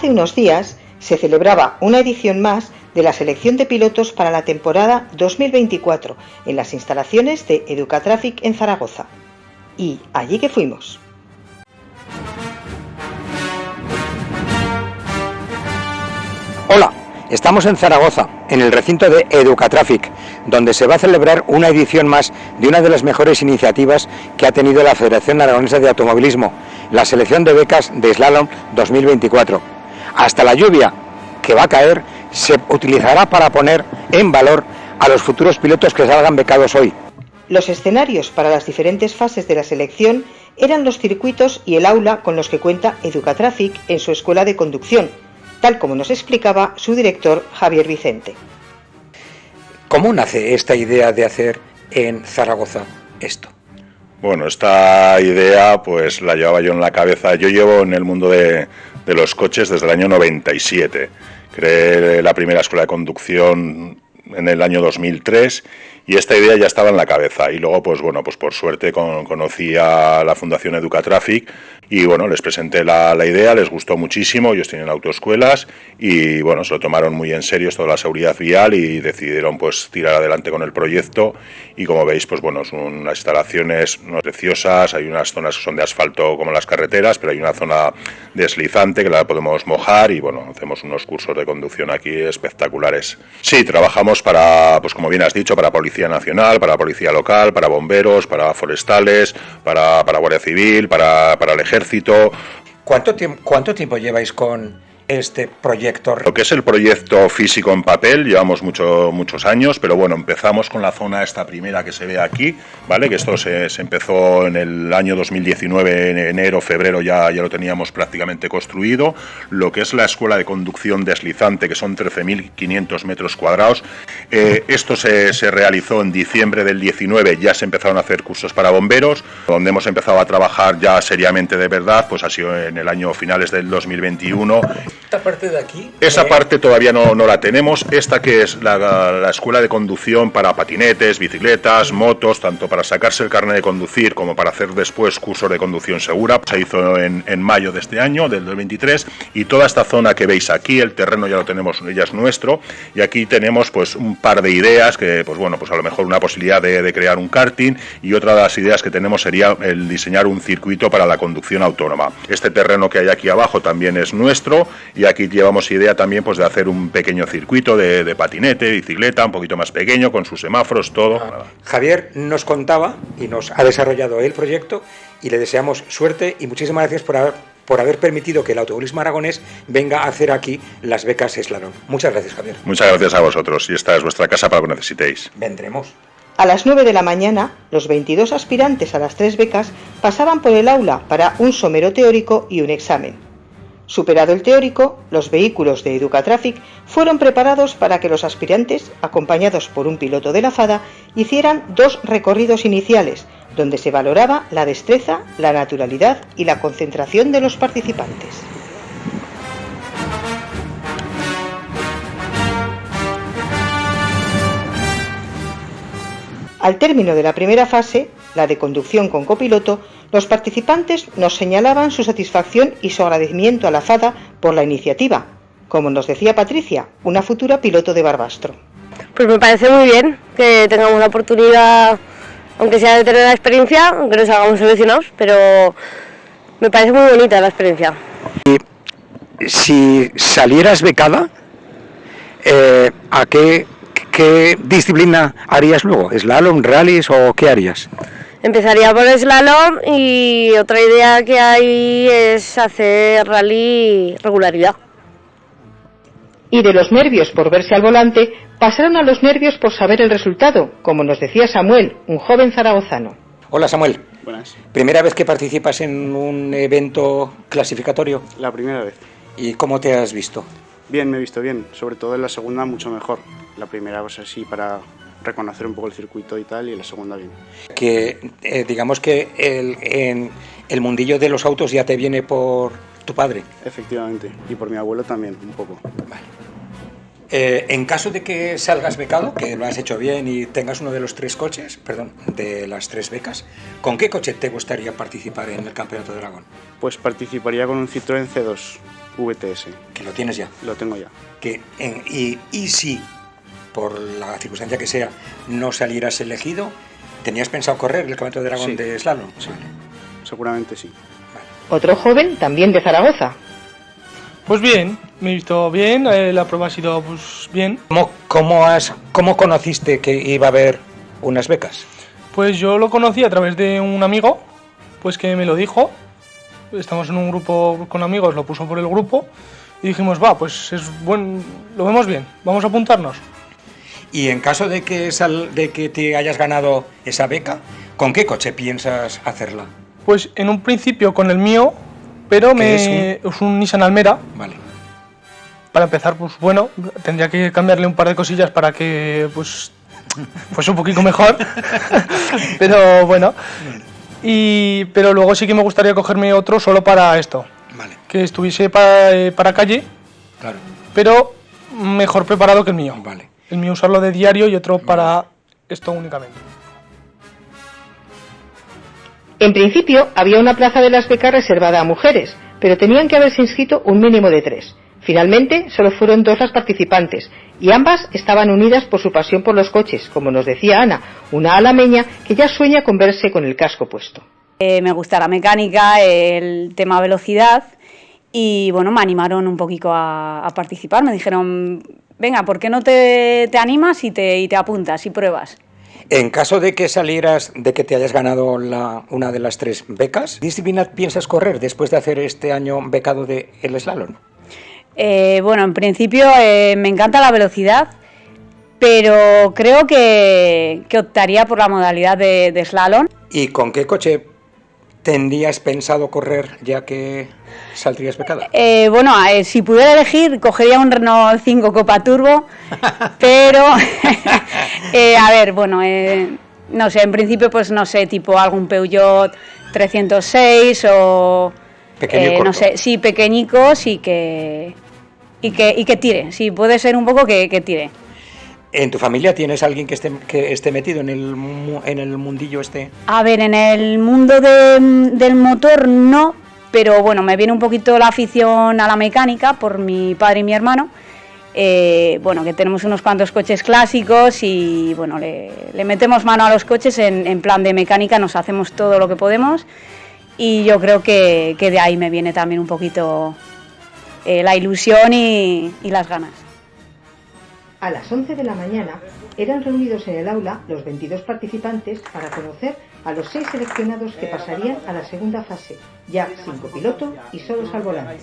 Hace unos días se celebraba una edición más de la selección de pilotos para la temporada 2024 en las instalaciones de Educatraffic en Zaragoza. Y allí que fuimos. Hola, estamos en Zaragoza, en el recinto de Educatraffic, donde se va a celebrar una edición más de una de las mejores iniciativas que ha tenido la Federación Aragonesa de Automovilismo, la selección de becas de Slalom 2024. Hasta la lluvia que va a caer se utilizará para poner en valor a los futuros pilotos que salgan becados hoy. Los escenarios para las diferentes fases de la selección eran los circuitos y el aula con los que cuenta Educatraffic en su escuela de conducción, tal como nos explicaba su director Javier Vicente. ¿Cómo nace esta idea de hacer en Zaragoza esto? Bueno, esta idea pues la llevaba yo en la cabeza. Yo llevo en el mundo de los coches desde el año 97. Creé la primera escuela de conducción en el año 2003 y esta idea ya estaba en la cabeza. Y luego, pues bueno, pues por suerte conocí a la Fundación Educatraffic y bueno, les presenté la idea, les gustó muchísimo, ellos tienen autoescuelas y bueno, se lo tomaron muy en serio esto de la seguridad vial y decidieron pues tirar adelante con el proyecto y como veis, pues bueno, son unas instalaciones no preciosas, hay unas zonas que son de asfalto como las carreteras, pero hay una zona deslizante que la podemos mojar y bueno, hacemos unos cursos de conducción aquí espectaculares. Sí, trabajamos para, pues como bien has dicho, para Policía Nacional, para Policía Local, para bomberos, para forestales, para Guardia Civil, para el Ejército. ¿Cuánto tiempo lleváis con este proyecto? Lo que es el proyecto físico en papel, llevamos muchos años, pero bueno, empezamos con la zona esta primera que se ve aquí, ¿vale? Que esto se empezó en el año 2019, en enero, febrero ya lo teníamos prácticamente construido. Lo que es la escuela de conducción deslizante, que son 13.500 metros cuadrados, esto se realizó en diciembre del 19, ya se empezaron a hacer cursos para bomberos, donde hemos empezado a trabajar ya seriamente de verdad, pues ha sido en el año finales del 2021. Esta parte de aquí. Esa parte todavía no la tenemos. Esta que es la escuela de conducción para patinetes, bicicletas, motos, tanto para sacarse el carnet de conducir como para hacer después curso de conducción segura. Se hizo en mayo de este año, del 2023, y toda esta zona que veis aquí, el terreno ya lo tenemos, ya es nuestro, y aquí tenemos pues un par de ideas que, pues bueno, pues a lo mejor una posibilidad de crear un karting y otra de las ideas que tenemos sería el diseñar un circuito para la conducción autónoma. Este terreno que hay aquí abajo también es nuestro. Y aquí llevamos idea también pues de hacer un pequeño circuito de patinete, bicicleta, un poquito más pequeño, con sus semáforos, todo. Javier nos contaba y nos ha desarrollado el proyecto y le deseamos suerte y muchísimas gracias por haber permitido que el automovilismo aragonés venga a hacer aquí las becas Slalom. Muchas gracias, Javier. Muchas gracias a vosotros y esta es vuestra casa para lo que necesitéis. Vendremos. A las 9 de la mañana, los 22 aspirantes a las 3 becas pasaban por el aula para un somero teórico y un examen. Superado el teórico, los vehículos de Educatraffic fueron preparados para que los aspirantes, acompañados por un piloto de la FADA, hicieran 2 recorridos iniciales, donde se valoraba la destreza, la naturalidad y la concentración de los participantes. Al término de la primera fase, la de conducción con copiloto, los participantes nos señalaban su satisfacción y su agradecimiento a la FADA por la iniciativa, como nos decía Patricia, una futura piloto de Barbastro. Pues me parece muy bien que tengamos la oportunidad, aunque sea de tener la experiencia, aunque no salgamos seleccionados, pero me parece muy bonita la experiencia. Y si salieras becada, ¿a qué disciplina harías luego? ¿Slalom, rallies o qué harías? Empezaría por slalom y otra idea que hay es hacer rally regularidad. Y de los nervios por verse al volante, pasaron a los nervios por saber el resultado, como nos decía Samuel, un joven zaragozano. Hola Samuel. Buenas. ¿Primera vez que participas en un evento clasificatorio? La primera vez. ¿Y cómo te has visto? Bien, me he visto bien, sobre todo en la segunda mucho mejor. La primera cosa así para reconocer un poco el circuito y tal, y la segunda bien. Que digamos que el mundillo de los autos ya te viene por tu padre. Efectivamente, y por mi abuelo también, un poco. Vale. En caso de que salgas becado, que lo has hecho bien y tengas uno de los 3 coches, de las 3 becas, ¿con qué coche te gustaría participar en el Campeonato de Aragón? Pues participaría con un Citroën C2. VTS. Que lo tienes ya. Lo tengo ya. Y si, por la circunstancia que sea, no salieras elegido, ¿tenías pensado correr el Campeonato de Aragón Sí. de slalom? Sí. Seguramente sí. Otro joven, también de Zaragoza. Pues bien, me he visto bien, la prueba ha sido pues bien. ¿Cómo conociste que iba a haber unas becas? Pues yo lo conocí a través de un amigo, pues que me lo dijo. Estamos en un grupo con amigos, lo puso por el grupo y dijimos, va, pues es buen, lo vemos bien, vamos a apuntarnos. Y en caso de que te hayas ganado esa beca, ¿con qué coche piensas hacerla? Pues en un principio con el mío, pero es un Nissan Almera. Vale. Para empezar, pues bueno, tendría que cambiarle un par de cosillas para que pues fuese un poquito mejor. Pero bueno. Pero luego sí que me gustaría cogerme otro solo para esto. Vale. Que estuviese para calle, Claro. pero mejor preparado que el mío. Vale. El mío usarlo de diario y otro para esto únicamente. En principio había una plaza de las becas reservada a mujeres, pero tenían que haberse inscrito un mínimo de 3. Finalmente, solo fueron 2 las participantes, y ambas estaban unidas por su pasión por los coches, como nos decía Ana, una alameña que ya sueña con verse con el casco puesto. Me gusta la mecánica, el tema velocidad, y bueno, me animaron un poquito a participar. Me dijeron, venga, ¿por qué no te animas y te apuntas y pruebas? En caso de que salieras, de que te hayas ganado una de las 3 becas, ¿qué disciplina piensas correr después de hacer este año becado de el slalom? Bueno, en principio me encanta la velocidad, pero creo que optaría por la modalidad de slalom. ¿Y con qué coche tendrías pensado correr ya que saldrías becada? Bueno, si pudiera elegir, cogería un Renault 5 Copa Turbo, pero a ver, bueno, no sé, en principio pues no sé, tipo algún Peugeot 306 o Pequeño y corto. no sé, sí, pequeñicos y que tire, sí, puede ser un poco que tire. ¿En tu familia tienes alguien que esté metido en el mundillo este? A ver, en el mundo del motor no, pero bueno, me viene un poquito la afición a la mecánica por mi padre y mi hermano. Bueno, que tenemos unos cuantos coches clásicos y bueno, le metemos mano a los coches en plan de mecánica, nos hacemos todo lo que podemos y yo creo que de ahí me viene también un poquito la ilusión y las ganas. A las 11 de la mañana eran reunidos en el aula los 22 participantes para conocer a los 6 seleccionados que pasarían a la segunda fase, ya sin copiloto y solos al volante.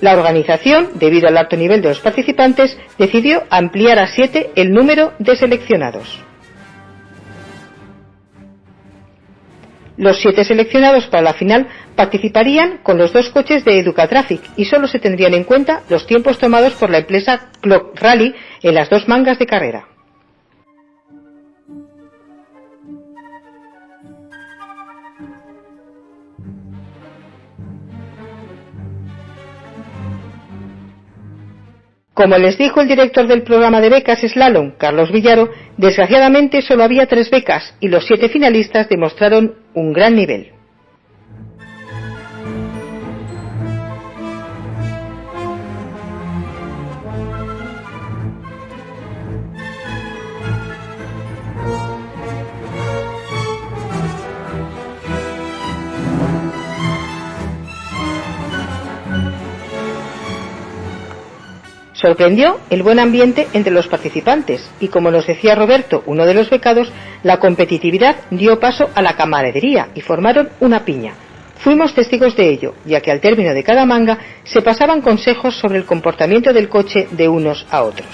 La organización, debido al alto nivel de los participantes, decidió ampliar a 7 el número de seleccionados. Los 7 seleccionados para la final participarían con los 2 coches de Educatraffic y solo se tendrían en cuenta los tiempos tomados por la empresa Clock Rally en las 2 mangas de carrera. Como les dijo el director del programa de becas Slalom, Carlos Villaro, desgraciadamente solo había 3 becas y los 7 finalistas demostraron un gran nivel. Sorprendió el buen ambiente entre los participantes y, como nos decía Roberto, uno de los becados, la competitividad dio paso a la camaradería y formaron una piña. Fuimos testigos de ello, ya que al término de cada manga se pasaban consejos sobre el comportamiento del coche de unos a otros.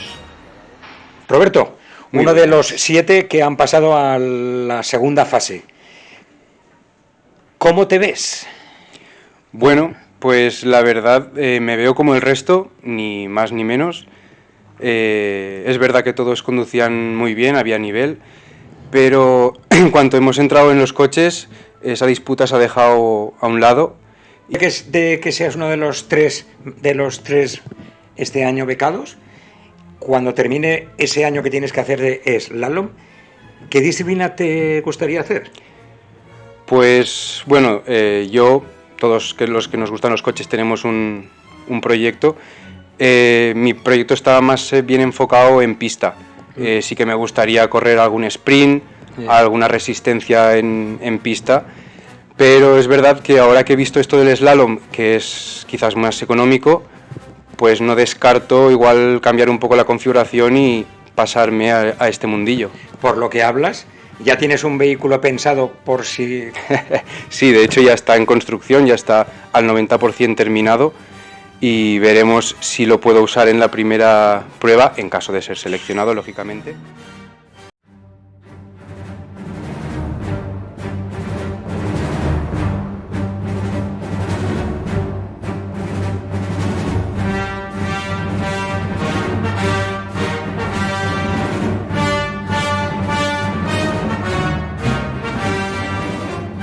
Roberto, uno de los 7 que han pasado a la segunda fase. ¿Cómo te ves? Bueno, pues la verdad me veo como el resto, ni más ni menos. Es verdad que todos conducían muy bien, había nivel, pero en cuanto hemos entrado en los coches, esa disputa se ha dejado a un lado. De que seas uno de los tres este año becados, cuando termine ese año que tienes que hacer de slalom, ¿qué disciplina te gustaría hacer? Pues bueno, yo todos los que nos gustan los coches tenemos un proyecto. Mi proyecto estaba más bien enfocado en pista. Sí que me gustaría correr algún sprint, alguna resistencia en pista, pero es verdad que ahora que he visto esto del slalom, que es quizás más económico, pues no descarto igual cambiar un poco la configuración y pasarme a este mundillo. Por lo que hablas, ¿ya tienes un vehículo pensado por si...? Sí, de hecho ya está en construcción, ya está al 90% terminado y veremos si lo puedo usar en la primera prueba, en caso de ser seleccionado, lógicamente.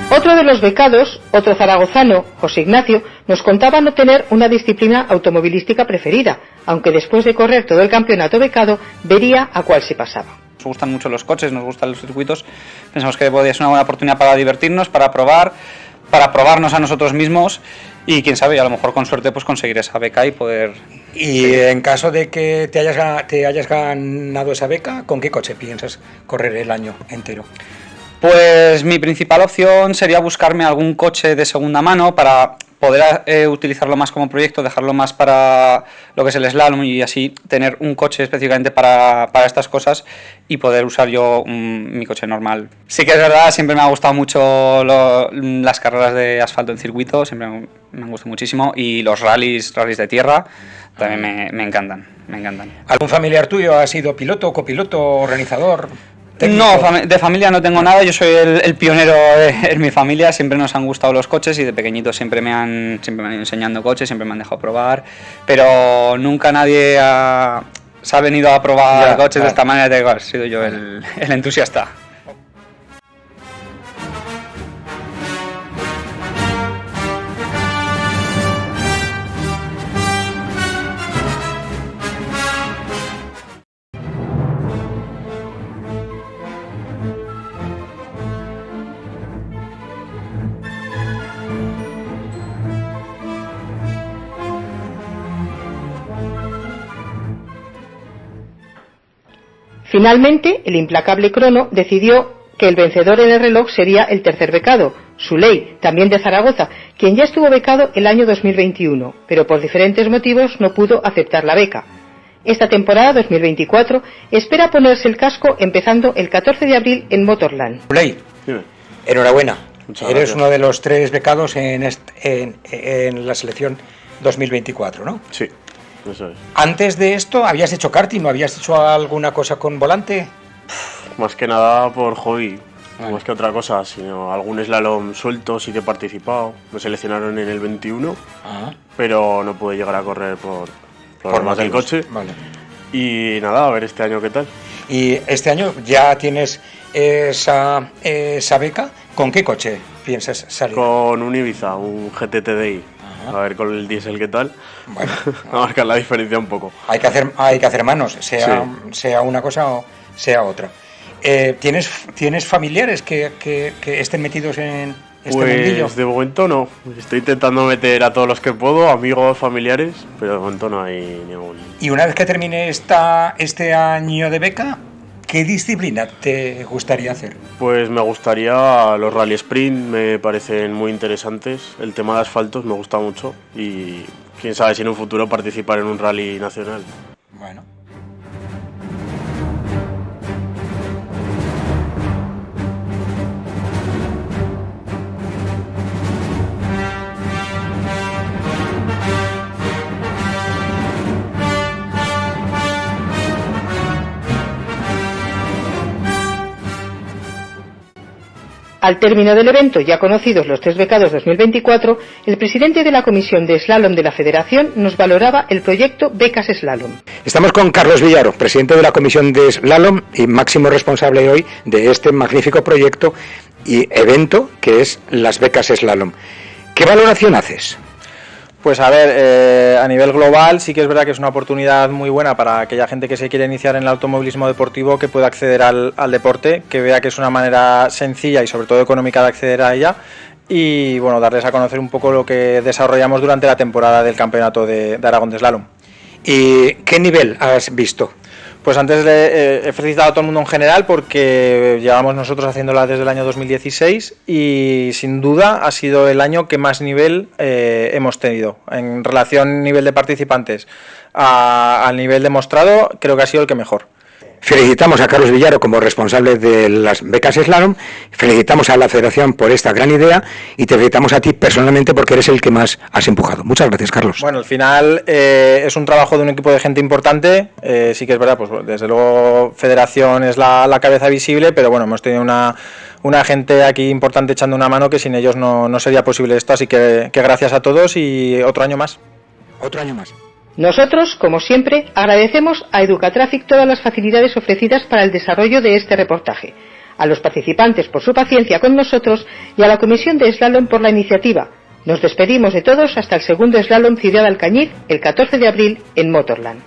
Otro de los becados, otro zaragozano, José Ignacio, nos contaba no tener una disciplina automovilística preferida, aunque después de correr todo el campeonato becado, vería a cuál se pasaba. Nos gustan mucho los coches, nos gustan los circuitos, pensamos que podría ser una buena oportunidad para divertirnos, para probar, para probarnos a nosotros mismos y quién sabe, a lo mejor con suerte pues conseguir esa beca y poder... Y en caso de que te hayas ganado esa beca, ¿con qué coche piensas correr el año entero? Pues mi principal opción sería buscarme algún coche de segunda mano para poder utilizarlo más como proyecto, dejarlo más para lo que es el slalom y así tener un coche específicamente para estas cosas y poder usar yo mi coche normal. Sí que es verdad, siempre me ha gustado mucho las carreras de asfalto en circuito, siempre me han gustado muchísimo y los rallies de tierra también me encantan. ¿Algún familiar tuyo ha sido piloto, copiloto, organizador? ¿Técnico? No, de familia no tengo nada, yo soy el pionero en mi familia, siempre nos han gustado los coches y de pequeñito siempre me han ido enseñando coches, siempre me han dejado probar, pero nunca nadie se ha venido a probar coches de esta manera, he sido yo el entusiasta. Finalmente, el implacable Crono decidió que el vencedor en el reloj sería el tercer becado, Suley, también de Zaragoza, quien ya estuvo becado el año 2021, pero por diferentes motivos no pudo aceptar la beca. Esta temporada 2024 espera ponerse el casco empezando el 14 de abril en Motorland. Suley, enhorabuena. Eres uno de los 3 becados en la selección 2024, ¿no? Sí. Eso es. Antes de esto, ¿habías hecho karting o habías hecho alguna cosa con volante? Más que nada por hobby, más que otra cosa, sino algún slalom suelto sí que he participado. Me seleccionaron en el 21, pero no pude llegar a correr por problemas del coche. Vale. Y nada, a ver este año qué tal. Y este año ya tienes esa beca. ¿Con qué coche piensas salir? Con un Ibiza, un GT TDI. A ver con el diésel qué tal. Bueno, a marcar la diferencia un poco. Hay que hacer manos, sea una cosa o sea otra. ¿Tienes familiares que estén metidos en este mundillo? Pues de momento no. Estoy intentando meter a todos los que puedo, amigos, familiares, pero de momento no hay ningún. Y una vez que termine este año de beca, ¿qué disciplina te gustaría hacer? Pues me gustaría los rally sprint, me parecen muy interesantes. El tema de asfaltos me gusta mucho y quién sabe si en un futuro participar en un rally nacional. Bueno. Al término del evento, ya conocidos los 3 becados 2024, el presidente de la Comisión de Slalom de la Federación nos valoraba el proyecto Becas Slalom. Estamos con Carlos Villaro, presidente de la Comisión de Slalom y máximo responsable hoy de este magnífico proyecto y evento que es las Becas Slalom. ¿Qué valoración haces? Pues a ver, a nivel global sí que es verdad que es una oportunidad muy buena para aquella gente que se quiere iniciar en el automovilismo deportivo, que pueda acceder al deporte, que vea que es una manera sencilla y sobre todo económica de acceder a ella. y bueno, darles a conocer un poco lo que desarrollamos durante la temporada del Campeonato de Aragón de Slalom. ¿Y qué nivel has visto? Pues antes he felicitado a todo el mundo en general porque llevamos nosotros haciéndola desde el año 2016 y sin duda ha sido el año que más nivel hemos tenido. En relación nivel de participantes al nivel demostrado, creo que ha sido el que mejor. Felicitamos a Carlos Villaro como responsable de las becas Slalom, felicitamos a la Federación por esta gran idea y te felicitamos a ti personalmente porque eres el que más has empujado. Muchas gracias, Carlos. Bueno, al final es un trabajo de un equipo de gente importante, sí que es verdad, pues desde luego Federación es la cabeza visible, pero bueno, hemos tenido una gente aquí importante echando una mano que sin ellos no sería posible esto, así que gracias a todos y otro año más. Otro año más. Nosotros, como siempre, agradecemos a Educatraffic todas las facilidades ofrecidas para el desarrollo de este reportaje, a los participantes por su paciencia con nosotros y a la Comisión de Slalom por la iniciativa. Nos despedimos de todos hasta el segundo Slalom Ciudad Alcañiz, el 14 de abril, en Motorland.